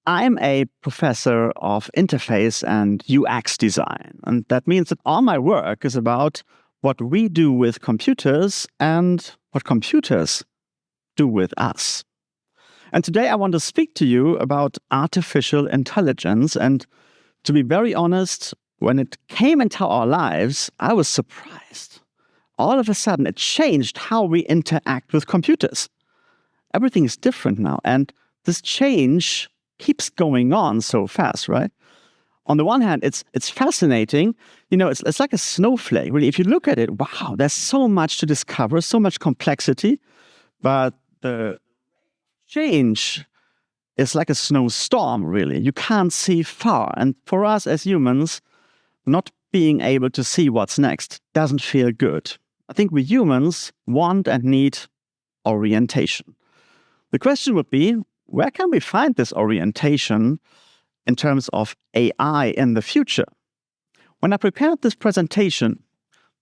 I'm a professor of interface and UX design, and that means that all my work is about what we do with computers and what computers do with us. And today I want to speak to you about artificial intelligence. And to be very honest, when it came into our lives, I was surprised. All of a sudden, it changed how we interact with computers. Everything is different now, and this change keeps going on so fast, right? On the one hand, it's fascinating. It's like a snowflake, really. If you look at it, wow, there's so much to discover, so much complexity. But the change is like a snowstorm, really. You can't see far. And for us as humans, not being able to see what's next doesn't feel good. I think we humans want and need orientation. The question would be, where can we find this orientation in terms of AI in the future? When I prepared this presentation,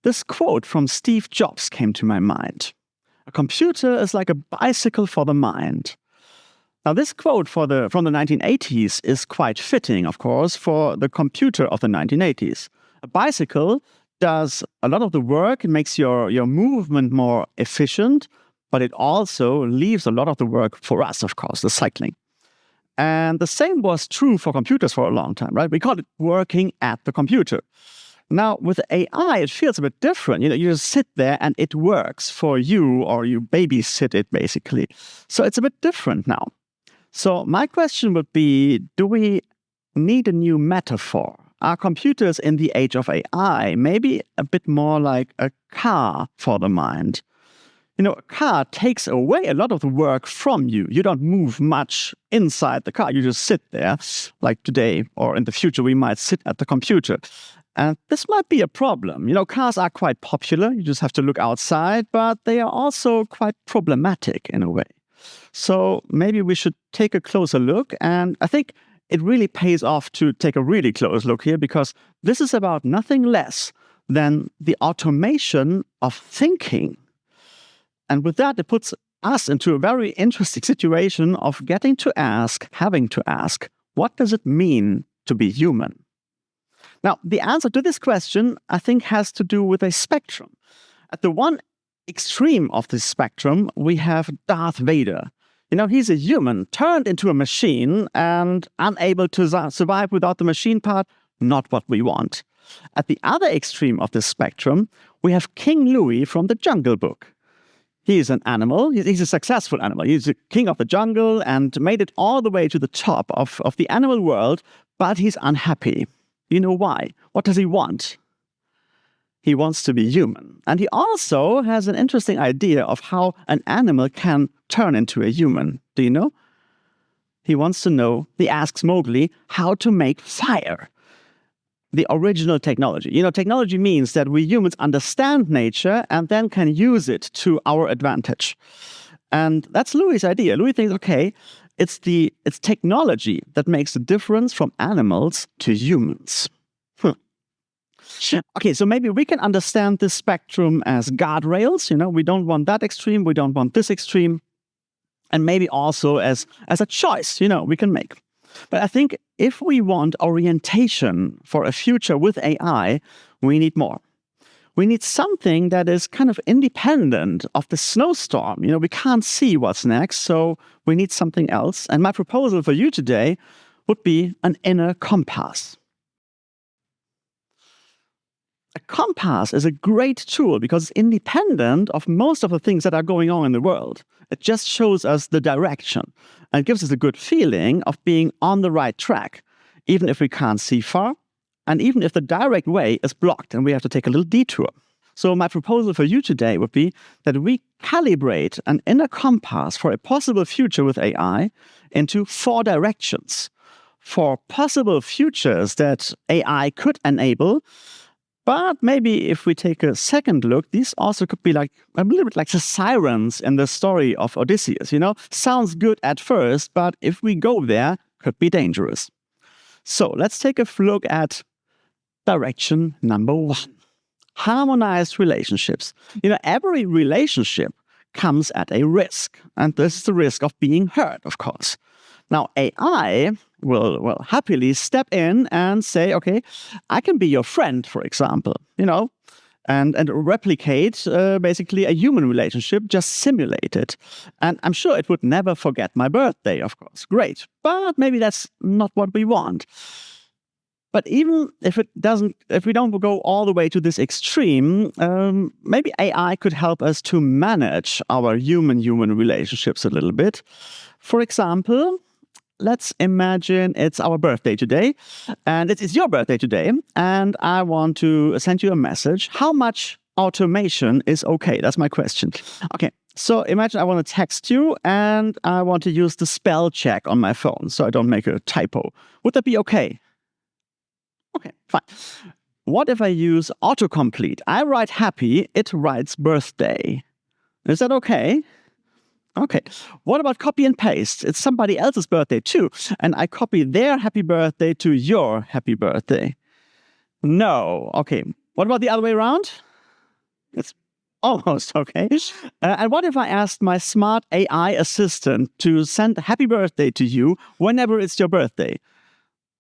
this quote from Steve Jobs came to my mind. A computer is like a bicycle for the mind. Now, this quote from the 1980s is quite fitting, of course, for the computer of the 1980s. A bicycle does a lot of the work. It makes your movement more efficient, but it also leaves a lot of the work for us, of course, the cycling. And the same was true for computers for a long time, right? We called it working at the computer. Now, with AI, it feels a bit different. You just sit there and it works for you, or you babysit it, basically. So it's a bit different now. So my question would be, do we need a new metaphor? Are computers in the age of AI maybe a bit more like a car for the mind? A car takes away a lot of the work from you. You don't move much inside the car. You just sit there, like today, or in the future, we might sit at the computer. And this might be a problem. Cars are quite popular. You just have to look outside, but they are also quite problematic in a way. So maybe we should take a closer look. And I think it really pays off to take a really close look here, because this is about nothing less than the automation of thinking. And with that, it puts us into a very interesting situation of having to ask, what does it mean to be human? Now, the answer to this question, I think, has to do with a spectrum. At the one extreme of this spectrum, we have Darth Vader. He's a human turned into a machine and unable to survive without the machine part, not what we want. At the other extreme of this spectrum, we have King Louie from the Jungle Book. He's an animal. He's a successful animal. He's the king of the jungle and made it all the way to the top of the animal world, but he's unhappy. You know why? What does he want? He wants to be human. And he also has an interesting idea of how an animal can turn into a human. Do you know? He asks Mowgli how to make fire. The original technology. Technology means that we humans understand nature and then can use it to our advantage. And that's Louie's idea. Louie thinks, okay, it's technology that makes the difference from animals to humans. Okay, so maybe we can understand this spectrum as guardrails. We don't want that extreme, we don't want this extreme. And maybe also as a choice, we can make. But I think if we want orientation for a future with AI, we need more. We need something that is kind of independent of the snowstorm. We can't see what's next, so we need something else. And my proposal for you today would be an inner compass. A compass is a great tool because it's independent of most of the things that are going on in the world. It just shows us the direction and gives us a good feeling of being on the right track, even if we can't see far, and even if the direct way is blocked and we have to take a little detour. So my proposal for you today would be that we calibrate an inner compass for a possible future with AI into 4 directions. 4 possible futures that AI could enable. But maybe if we take a second look, these also could be like a little bit like the sirens in the story of Odysseus. Sounds good at first, but if we go there, could be dangerous. So let's take a look at direction number 1. Harmonized relationships. Every relationship comes at a risk. And this is the risk of being heard, of course. Now, AI will happily step in and say, okay, I can be your friend, for example, and replicate basically a human relationship, just simulate it. And I'm sure it would never forget my birthday, of course. Great. But maybe that's not what we want. But even if we don't go all the way to this extreme, maybe AI could help us to manage our human-human relationships a little bit. For example, let's imagine it's our birthday today, and it's your birthday today, and I want to send you a message. How much automation is okay? That's my question. Okay, so imagine I want to text you, and I want to use the spell check on my phone so I don't make a typo. Would that be okay? Okay, fine. What if I use autocomplete? I write happy, it writes birthday. Is that okay? Okay. What about copy and paste? It's somebody else's birthday too, and I copy their happy birthday to your happy birthday. No. Okay. What about the other way around? It's almost okay. And what if I asked my smart AI assistant to send happy birthday to you whenever it's your birthday?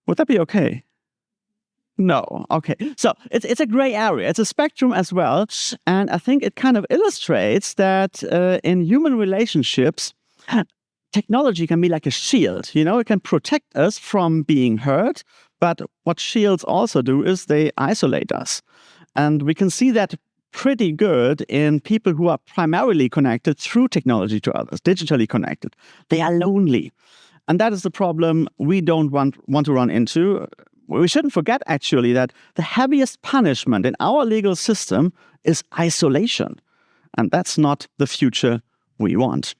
Would that be okay? No. Okay. So it's a gray area. It's a spectrum as well. And I think it kind of illustrates that in human relationships, technology can be like a shield. It can protect us from being hurt. But what shields also do is they isolate us. And we can see that pretty good in people who are primarily connected through technology to others, digitally connected. They are lonely. And that is the problem we don't want to run into. We shouldn't forget, actually, that the heaviest punishment in our legal system is isolation. And that's not the future we want.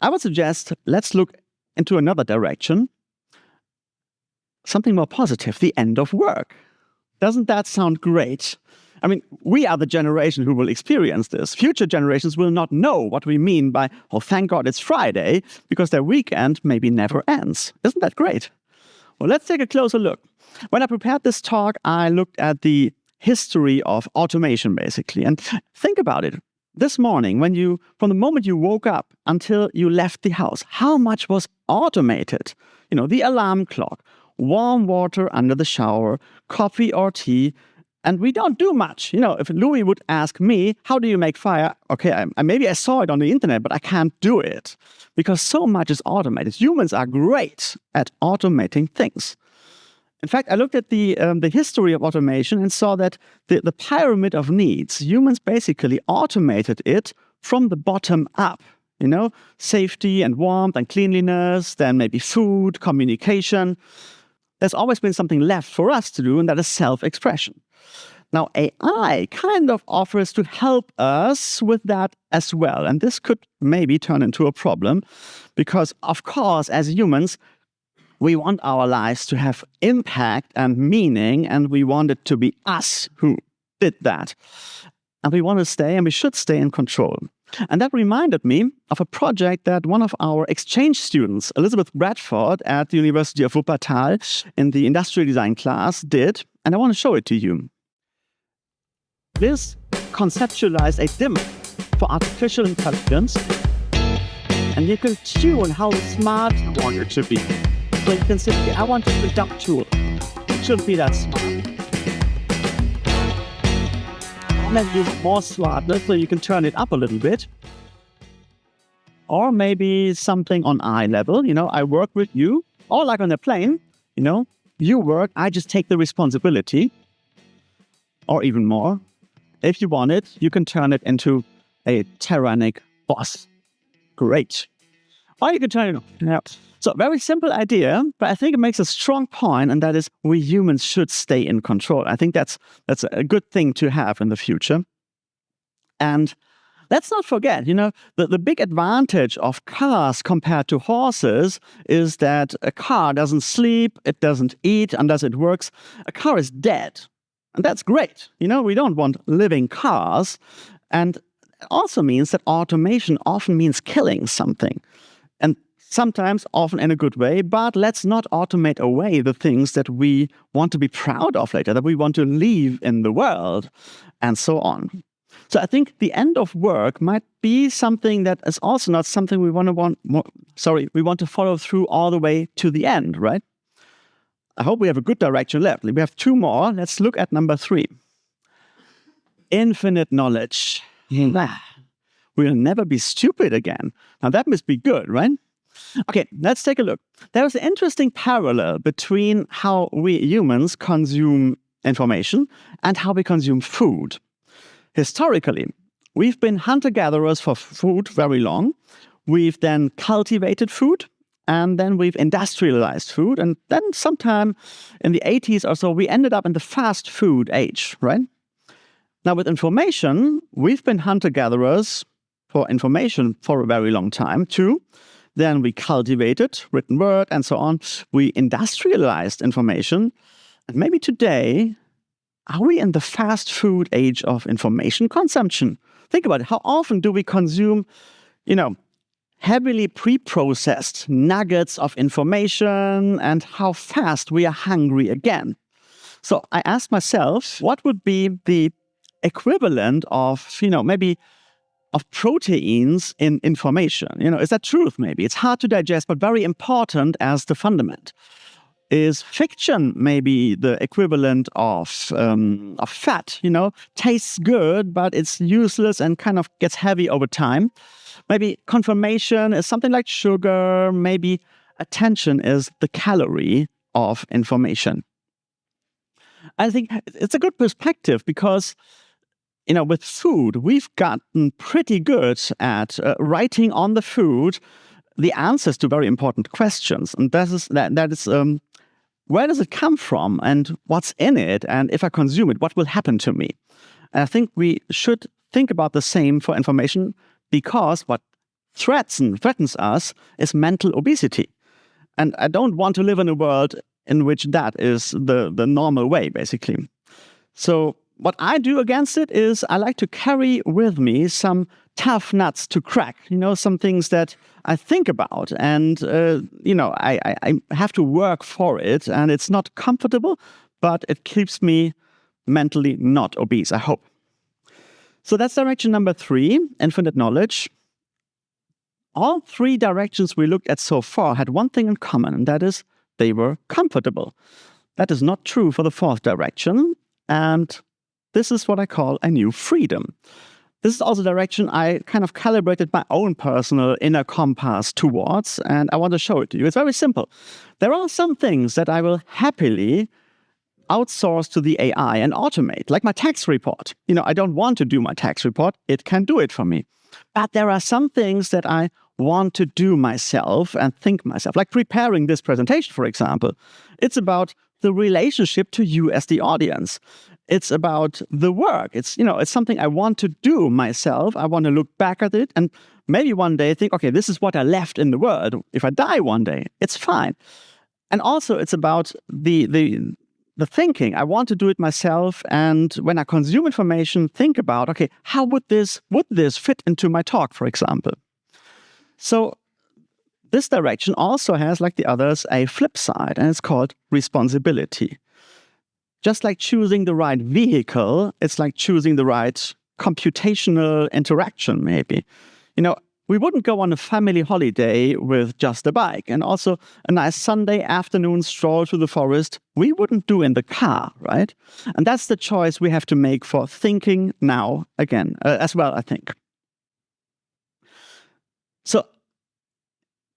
I would suggest let's look into another direction. Something more positive, the end of work. Doesn't that sound great? I mean, we are the generation who will experience this. Future generations will not know what we mean by, oh, thank God it's Friday, because their weekend maybe never ends. Isn't that great? Well, let's take a closer look. When I prepared this talk, I looked at the history of automation, basically. And think about it. This morning, from the moment you woke up until you left the house, how much was automated? The alarm clock, warm water under the shower, coffee or tea, and we don't do much. If Louis would ask me, how do you make fire? Okay, maybe I saw it on the internet, but I can't do it because so much is automated. Humans are great at automating things. In fact, I looked at the history of automation and saw that the pyramid of needs, humans basically automated it from the bottom up. Safety and warmth and cleanliness, then maybe food, communication. There's always been something left for us to do, and that is self-expression. Now, AI kind of offers to help us with that as well. And this could maybe turn into a problem because, of course, as humans, we want our lives to have impact and meaning, and we want it to be us who did that. And we want to stay, and we should stay in control. And that reminded me of a project that one of our exchange students, Elizabeth Bradford at the University of Wuppertal in the industrial design class did, and I want to show it to you. This conceptualized a dimmer for artificial intelligence, and you can tune how smart you want it to be. So you can say, I want it to dump tool. It shouldn't be that smart. And then use more smartness so you can turn it up a little bit. Or maybe something on eye level. I work with you. Or like on a plane, you work, I just take the responsibility. Or even more. If you want it, you can turn it into a tyrannic boss. Great. Or you can turn it on. Yeah. So very simple idea, but I think it makes a strong point, and that is we humans should stay in control. I think that's a good thing to have in the future. And let's not forget, the big advantage of cars compared to horses is that a car doesn't sleep, it doesn't eat unless it works. A car is dead. And that's great. We don't want living cars. And it also means that automation often means killing something. And sometimes, often in a good way, but let's not automate away the things that we want to be proud of later, that we want to leave in the world, and so on. So I think the end of work might be something that is also not something we want to follow through all the way to the end, right? I hope we have a good direction left. We have 2 more. Let's look at number 3. Infinite knowledge. We'll never be stupid again. Now that must be good, right? Okay, let's take a look. There's an interesting parallel between how we humans consume information and how we consume food. Historically, we've been hunter-gatherers for food very long. We've then cultivated food, and then we've industrialized food. And then sometime in the 80s or so, we ended up in the fast food age, right? Now with information, we've been hunter-gatherers for information for a very long time too. Then we cultivated written word and so on. We industrialized information. And maybe today, are we in the fast food age of information consumption? Think about it. How often do we consume, heavily pre-processed nuggets of information, and how fast we are hungry again? So I asked myself, what would be the equivalent of, maybe of proteins in information? Is that truth maybe? It's hard to digest, but very important as the fundament. Is fiction maybe the equivalent of fat? Tastes good, but it's useless and kind of gets heavy over time. Maybe confirmation is something like sugar. Maybe attention is the calorie of information. I think it's a good perspective because, with food, we've gotten pretty good at writing on the food the answers to very important questions. And that is where does it come from and what's in it? And if I consume it, what will happen to me? And I think we should think about the same for information, because what threatens us is mental obesity. And I don't want to live in a world in which that is the normal way, basically. So what I do against it is I like to carry with me some tough nuts to crack, some things that I think about, and, I have to work for it, and it's not comfortable, but it keeps me mentally not obese, I hope. So that's direction number 3, infinite knowledge. All 3 directions we looked at so far had one thing in common, and that is they were comfortable. That is not true for the 4th direction, and this is what I call a new freedom. This is also the direction I kind of calibrated my own personal inner compass towards, and I want to show it to you. It's very simple. There are some things that I will happily outsource to the AI and automate, like my tax report. I don't want to do my tax report. It can do it for me. But there are some things that I want to do myself and think myself, like preparing this presentation, for example. It's about the relationship to you as the audience. It's about the work. It's something I want to do myself. I want to look back at it and maybe one day think, okay, this is what I left in the world. If I die one day, it's fine. And also it's about the thinking. I want to do it myself. And when I consume information, think about, okay, how would this fit into my talk, for example? So this direction also has, like the others, a flip side, and it's called responsibility. Just like choosing the right vehicle, it's like choosing the right computational interaction, maybe. We wouldn't go on a family holiday with just a bike. And also a nice Sunday afternoon stroll through the forest, we wouldn't do in the car, right? And that's the choice we have to make for thinking now again, as well, I think. So,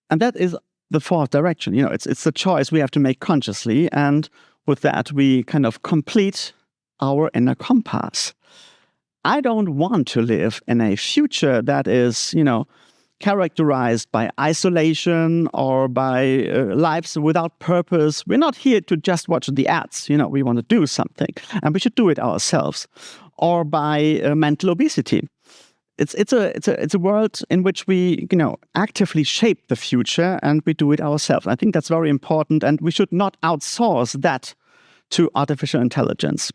and that is the 4th direction. It's a choice we have to make consciously, and with that, we kind of complete our inner compass. I don't want to live in a future that is, characterized by isolation or by lives without purpose. We're not here to just watch the ads. We want to do something, and we should do it ourselves. Or by mental obesity. It's a world in which we, actively shape the future, and we do it ourselves. I think that's very important, and we should not outsource that to artificial intelligence.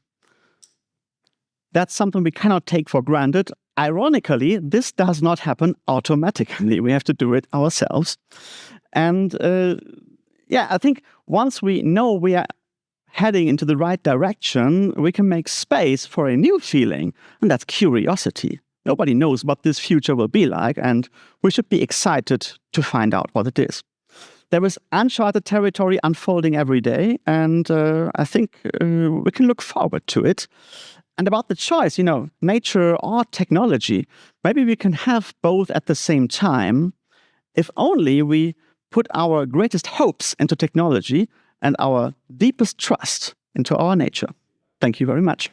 That's something we cannot take for granted. Ironically, this does not happen automatically. We have to do it ourselves. And I think once we know we are heading into the right direction, we can make space for a new feeling, and that's curiosity. Nobody knows what this future will be like, and we should be excited to find out what it is. There is uncharted territory unfolding every day, and I think we can look forward to it. And about the choice, nature or technology, maybe we can have both at the same time, if only we put our greatest hopes into technology and our deepest trust into our nature. Thank you very much.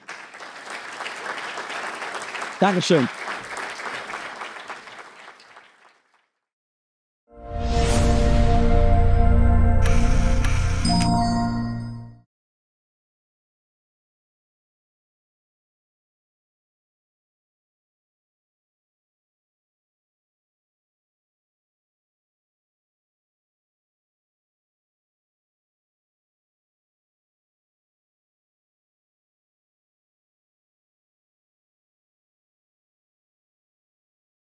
Dankeschön.